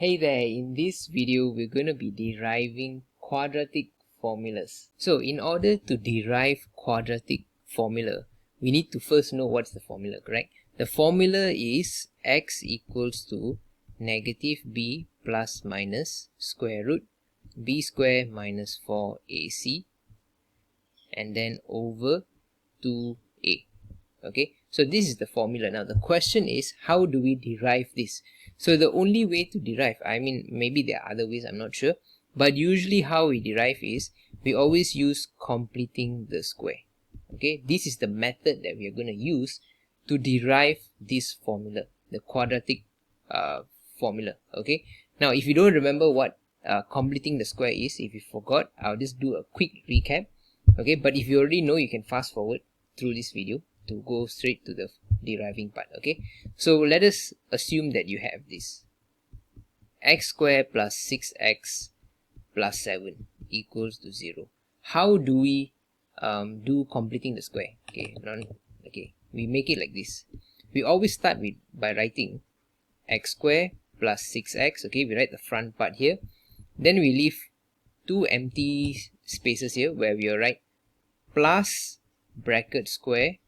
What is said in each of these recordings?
Hey there, in this video we're going to be deriving quadratic formulas. So in order to derive quadratic formula, we need to first know what's the formula, correct? The formula is x equals to negative b plus minus square root b square minus 4ac and then over 2a. Okay, so this is the formula. Now the question is, how do we derive this? So the only way to derive, I mean maybe there are other ways, I'm not sure, but usually how we derive is we always use completing the square. Okay, this is the method that we are going to use to derive this formula, the quadratic formula. Okay, now if you don't remember what completing the square is, if you forgot, I'll just do a quick recap. Okay, but if you already know, you can fast forward through this video to go straight to the deriving part. Okay, so let us assume that you have this x squared plus 6x plus 7 equals to 0. How do we do completing the square? Okay, we make it like this. We always start with by writing x squared plus 6x. Okay, we write the front part here, then we leave two empty spaces here where we will write plus bracket square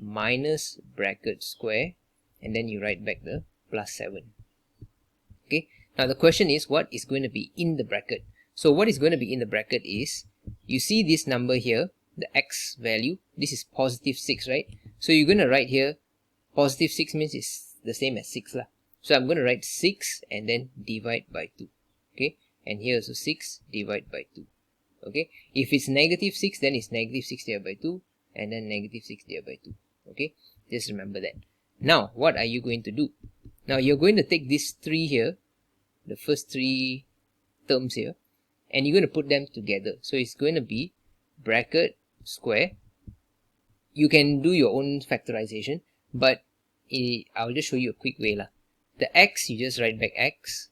minus bracket square, and then you write back the plus 7. Okay, now the question is, what is going to be in the bracket? So what is going to be in the bracket is, you see this number here, the x value, this is positive 6, right? So you're going to write here positive 6 means it's the same as 6 lah. So I'm going to write 6 and then divide by 2. Okay, and here also 6 divide by 2. Okay, if it's negative 6, then it's negative 6 divided by 2, and then negative 6 divided by 2. Okay, just remember that. Now what are you going to do? Now you're going to take these three here, the first three terms here, and you're going to put them together. So it's going to be bracket square. You can do your own factorization, but I'll just show you a quick way lah. The x, you just write back x,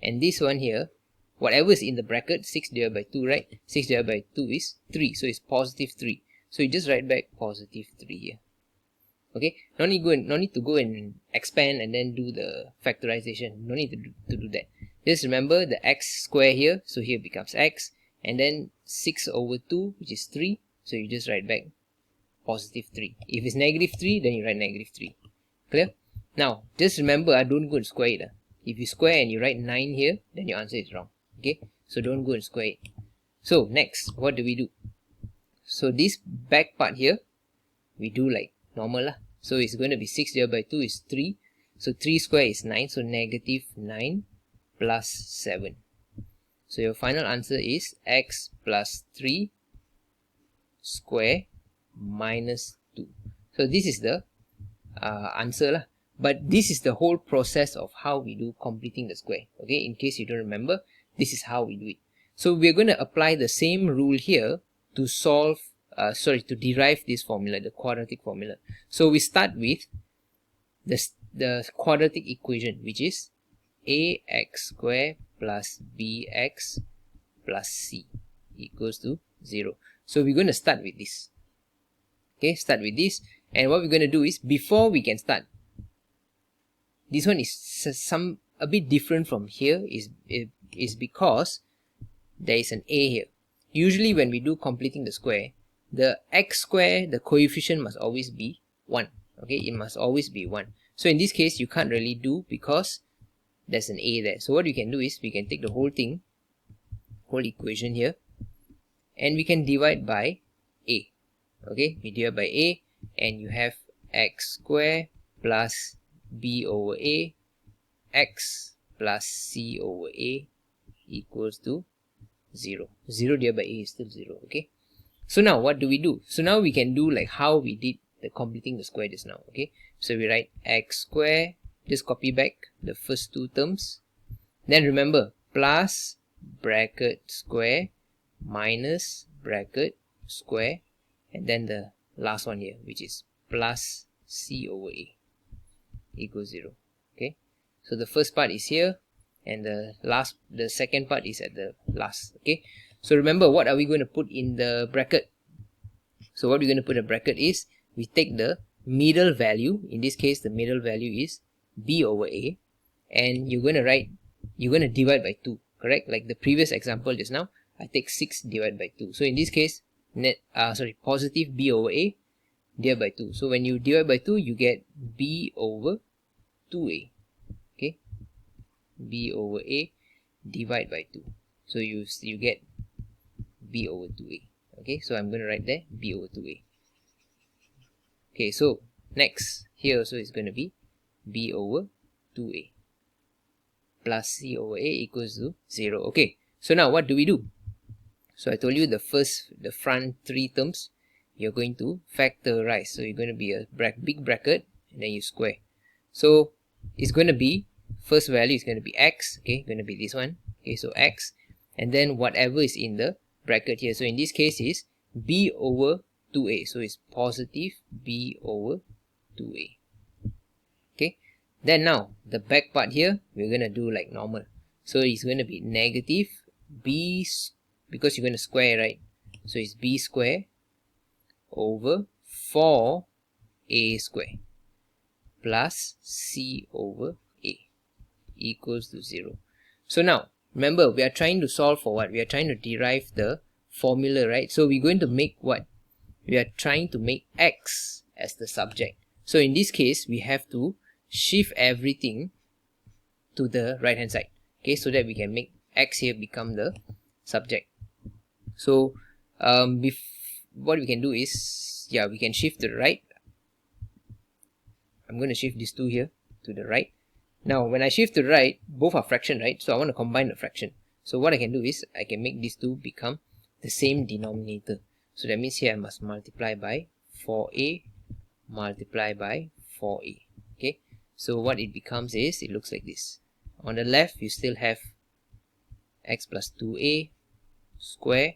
and this one here, whatever is in the bracket, 6 divided by 2, right? 6 divided by 2 is 3, so it's positive 3. So you just write back positive 3 here. Okay, no need to go and expand and then do the factorization. No need to do that. Just remember the x square here, so here becomes x, and then 6 over 2, which is 3, so you just write back positive 3. If it's negative 3, then you write negative 3. Clear? Now, just remember, don't go and square it. If you square and you write 9 here, then your answer is wrong. Okay, so don't go and square it. So next, what do? So this back part here, we do like normal lah. So it's going to be 6 divided by 2 is 3. So 3 square is 9. So negative 9 plus 7. So your final answer is x plus 3 square minus 2. So this is the answer lah. But this is the whole process of how we do completing the square. Okay, in case you don't remember, this is how we do it. So we're going to apply the same rule here to solve, to derive this formula, the quadratic formula. So we start with the quadratic equation, which is ax squared plus bx plus c equals to 0. So we're going to start with this. Okay, start with this. And what we're going to do is, before we can start, this one is a bit different from here, is because there is an a here. Usually when we do completing the square, the x square, the coefficient must always be 1. Okay, it must always be 1. So in this case, you can't really do because there's an a there. So what we can do is, we can take the whole thing, whole equation here, and we can divide by a. Okay, we divide by a, and you have x square plus b over a, x plus c over a equals to 0. 0 divided by a is still 0. Okay, so now what do? So now we can do like how we did the completing the square just now. Okay, so we write x square, just copy back the first two terms, then remember plus bracket square minus bracket square, and then the last one here, which is plus c over a equals 0. Okay, so the first part is here, and the second part is at the last. Okay, so remember, what are we going to put in the bracket? So what we're going to put in the bracket is, we take the middle value. In this case, the middle value is b over a, and you're going to write you're going to divide by 2, correct? Like the previous example just now, I take 6 divided by 2. So in this case, positive b over a divided by 2. So when you divide by 2, you get b over 2a. Okay, b over a divide by 2. So you get b over 2a. Okay, so I'm going to write there b over 2a. Okay, so next here also is going to be b over 2a plus c over a equals to 0. Okay, so now what do we do? So I told you the front 3 terms you're going to factorize. So you're going to be a big bracket and then you square. So it's going to be, first value is going to be x, okay, going to be this one. Okay, so x, and then whatever is in the bracket here. So in this case is b over 2a. So it's positive b over 2a. Okay, then now the back part here we're going to do like normal. So it's going to be negative b, because you're going to square, right? So it's b square over 4a square plus c over a equals to 0. So now remember, we are trying to solve for what? We are trying to derive the formula, right? So we're going to make what? We are trying to make x as the subject. So in this case, we have to shift everything to the right hand side, okay, so that we can make x here become the subject. So what we can do is, yeah, we can shift to the right. I'm going to shift these two here to the right. Now when I shift to the right, both are fraction, right? So I want to combine the fraction. So what I can do is I can make these two become the same denominator. So that means here I must multiply by 4a multiply by 4a. Okay, so what it becomes is, it looks like this. On the left you still have x plus 2a square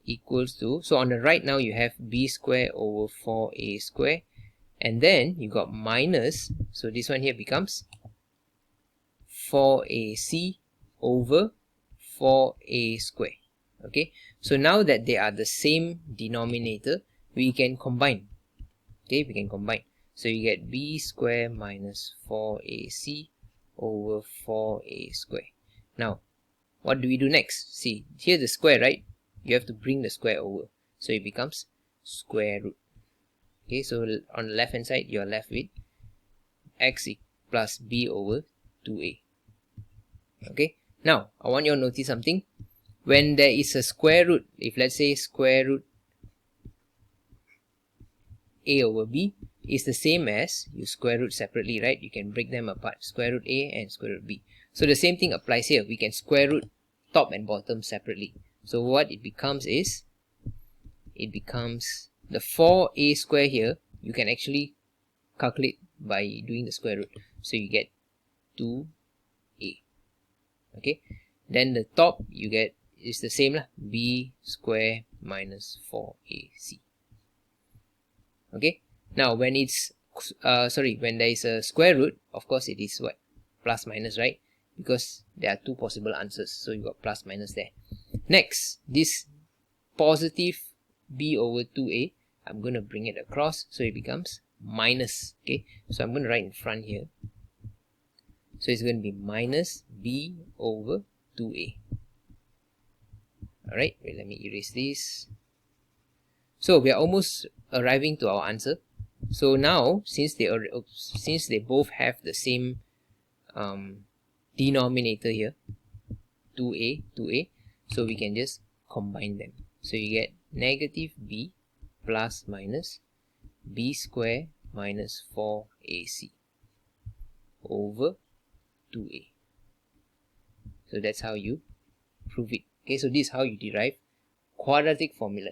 equals to, so on the right now you have b square over 4a square, and then you got minus, so this one here becomes 4ac over 4a square. Okay, so now that they are the same denominator, we can combine. Okay, we can combine. So you get b square minus 4ac over 4a square. Now what do we do next? See, here's the square, right? You have to bring the square over, so it becomes square root. Okay, so on the left hand side you are left with x plus b over 2a. Okay, now I want you to notice something. When there is a square root, if let's say square root a over b is the same as you square root separately, right? You can break them apart, square root a and square root b. So the same thing applies here. We can square root top and bottom separately. So what it becomes is, it becomes the 4a square here, you can actually calculate by doing the square root. So you get 2a. Okay, then the top you get is the same lah, b square minus 4ac. Okay, now when it's when there is a square root, of course it is what? Plus minus, right? Because there are two possible answers, so you got plus minus there. Next, this positive b over 2a, I'm going to bring it across, so it becomes minus. Okay, so I'm going to write in front here. So it's going to be minus b over 2a. Alright, wait, let me erase this. So we are almost arriving to our answer. So now, since they both have the same denominator here, 2a, so we can just combine them. So you get negative b plus minus b square minus 4ac over 2a. So that's how you prove it. Okay, so this is how you derive quadratic formula.